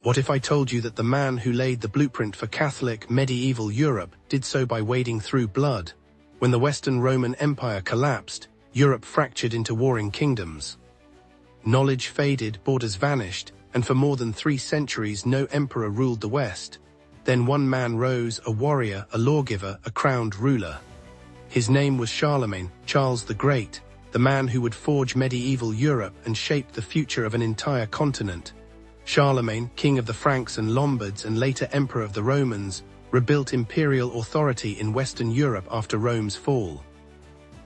What if I told you that the man who laid the blueprint for Catholic medieval Europe did so by wading through blood? When the Western Roman Empire collapsed, Europe fractured into warring kingdoms. Knowledge faded, borders vanished, and for more than 3 centuries no emperor ruled the West. Then one man rose, a warrior, a lawgiver, a crowned ruler. His name was Charlemagne, Charles the Great, the man who would forge medieval Europe and shape the future of an entire continent. Charlemagne, king of the Franks and Lombards and later emperor of the Romans, rebuilt imperial authority in Western Europe after Rome's fall.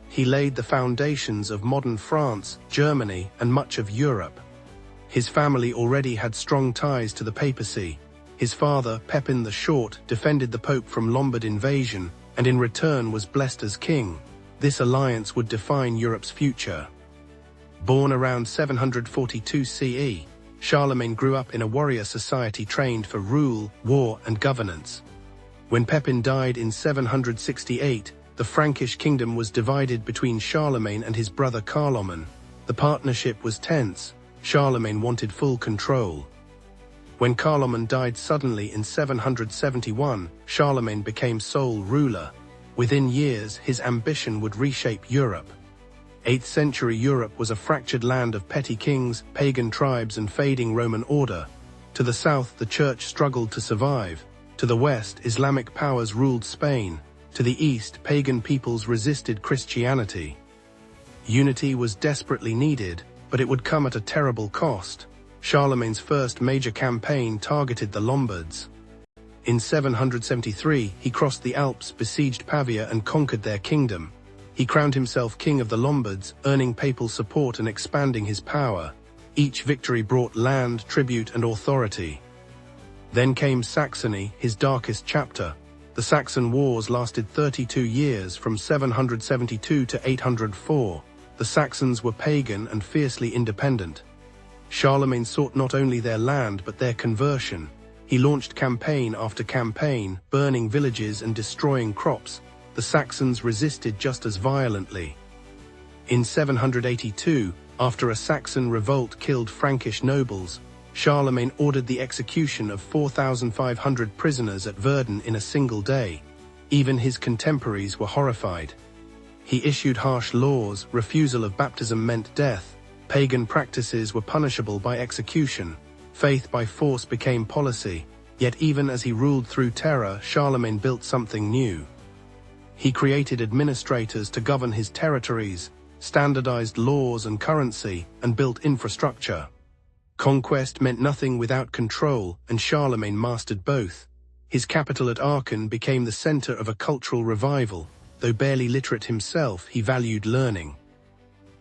He laid the foundations of modern France, Germany, and much of Europe. His family already had strong ties to the papacy. His father, Pepin the Short, defended the Pope from Lombard invasion, and in return was blessed as king. This alliance would define Europe's future. Born around 742 CE, Charlemagne grew up in a warrior society trained for rule, war, and governance. When Pepin died in 768, the Frankish kingdom was divided between Charlemagne and his brother Carloman. The partnership was tense. Charlemagne wanted full control. When Carloman died suddenly in 771, Charlemagne became sole ruler. Within years, his ambition would reshape Europe. 8th century Europe was a fractured land of petty kings, pagan tribes, and fading Roman order. To the south, the church struggled to survive. To the west, Islamic powers ruled Spain. To the east, pagan peoples resisted Christianity. Unity was desperately needed, but it would come at a terrible cost. Charlemagne's first major campaign targeted the Lombards. In 773, he crossed the Alps, besieged Pavia, and conquered their kingdom. He crowned himself king of the Lombards, earning papal support and expanding his power. Each victory brought land, tribute, and authority. Then came Saxony, his darkest chapter. The Saxon Wars lasted 32 years, from 772 to 804. The Saxons were pagan and fiercely independent. Charlemagne sought not only their land but their conversion. He launched campaign after campaign, burning villages and destroying crops. The Saxons resisted just as violently. In 782, after a Saxon revolt killed Frankish nobles, Charlemagne ordered the execution of 4,500 prisoners at Verdun in a single day. Even his contemporaries were horrified. He issued harsh laws. Refusal of baptism meant death. Pagan practices were punishable by execution. Faith by force became policy. Yet even as he ruled through terror, Charlemagne built something new. He created administrators to govern his territories, standardized laws and currency, and built infrastructure. Conquest meant nothing without control, and Charlemagne mastered both. His capital at Aachen became the center of a cultural revival. Though barely literate himself, he valued learning.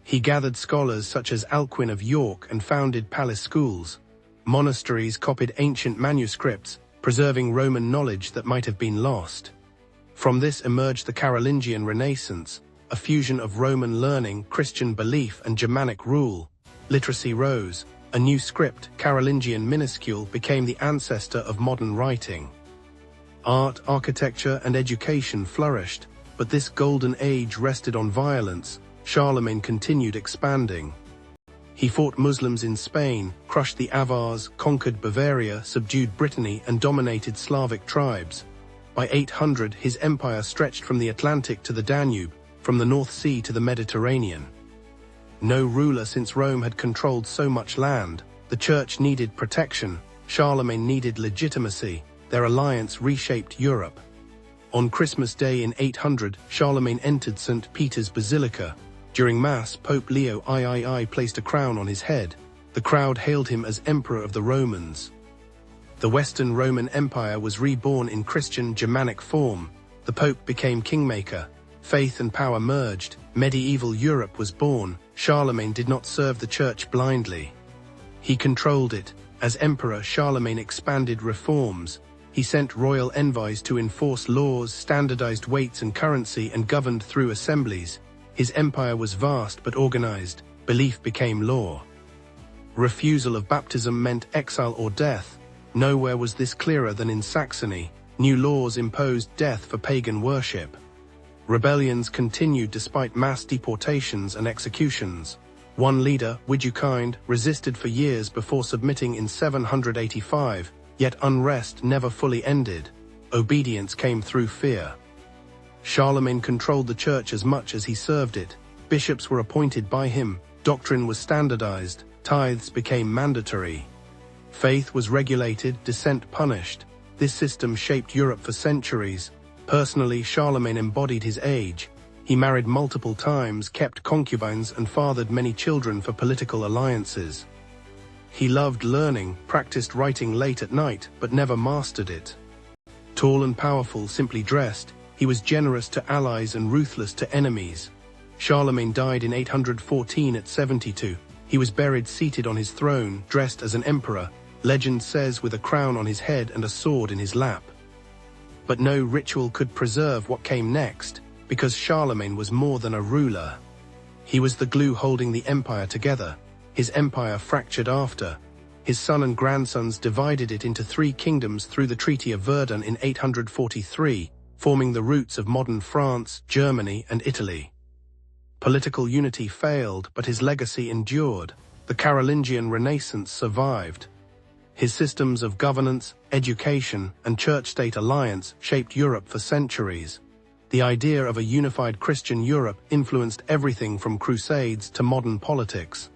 He gathered scholars such as Alcuin of York and founded palace schools. Monasteries copied ancient manuscripts, preserving Roman knowledge that might have been lost. From this emerged the Carolingian Renaissance, a fusion of Roman learning, Christian belief, and Germanic rule. Literacy rose. A new script, Carolingian minuscule, became the ancestor of modern writing. Art, architecture, and education flourished, but this golden age rested on violence. Charlemagne continued expanding. He fought Muslims in Spain, crushed the Avars, conquered Bavaria, subdued Brittany, and dominated Slavic tribes. By 800, his empire stretched from the Atlantic to the Danube, from the North Sea to the Mediterranean. No ruler since Rome had controlled so much land. The church needed protection. Charlemagne needed legitimacy. Their alliance reshaped Europe. On Christmas Day in 800, Charlemagne entered St. Peter's Basilica. During Mass, Pope Leo III placed a crown on his head. The crowd hailed him as Emperor of the Romans. The Western Roman Empire was reborn in Christian Germanic form. The Pope became kingmaker. Faith and power merged. Medieval Europe was born. Charlemagne did not serve the church blindly. He controlled it. As emperor, Charlemagne expanded reforms. He sent royal envoys to enforce laws, standardized weights and currency, and governed through assemblies. His empire was vast but organized. Belief became law. Refusal of baptism meant exile or death. Nowhere was this clearer than in Saxony. New laws imposed death for pagan worship. Rebellions continued despite mass deportations and executions. One leader, Widukind, resisted for years before submitting in 785, yet unrest never fully ended. Obedience came through fear. Charlemagne controlled the church as much as he served it. Bishops were appointed by him, doctrine was standardized, tithes became mandatory. Faith was regulated, dissent punished. This system shaped Europe for centuries. Personally, Charlemagne embodied his age. He married multiple times, kept concubines, and fathered many children for political alliances. He loved learning, practiced writing late at night, but never mastered it. Tall and powerful, simply dressed, he was generous to allies and ruthless to enemies. Charlemagne died in 814 at 72. He was buried seated on his throne, dressed as an emperor, legend says with a crown on his head and a sword in his lap. But no ritual could preserve what came next, because Charlemagne was more than a ruler. He was the glue holding the empire together. His empire fractured after. His son and grandsons divided it into 3 kingdoms through the Treaty of Verdun in 843, forming the roots of modern France, Germany, and Italy. Political unity failed, but his legacy endured. The Carolingian Renaissance survived. His systems of governance, education, and church-state alliance shaped Europe for centuries. The idea of a unified Christian Europe influenced everything from crusades to modern politics.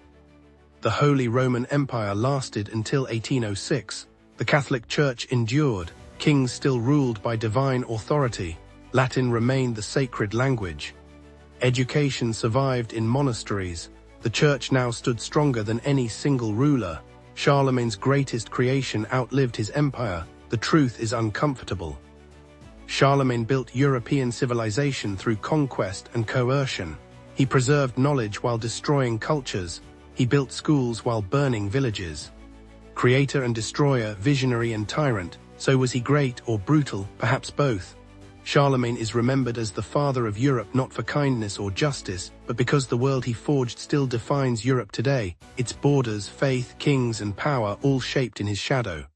The Holy Roman Empire lasted until 1806. The Catholic Church endured. Kings still ruled by divine authority. Latin remained the sacred language. Education survived in monasteries. The Church now stood stronger than any single ruler. Charlemagne's greatest creation outlived his empire. The truth is uncomfortable. Charlemagne built European civilization through conquest and coercion. He preserved knowledge while destroying cultures. He built schools while burning villages. Creator and destroyer, visionary and tyrant, so was he great or brutal, perhaps both. Charlemagne is remembered as the father of Europe not for kindness or justice, but because the world he forged still defines Europe today, its borders, faith, kings and power all shaped in his shadow.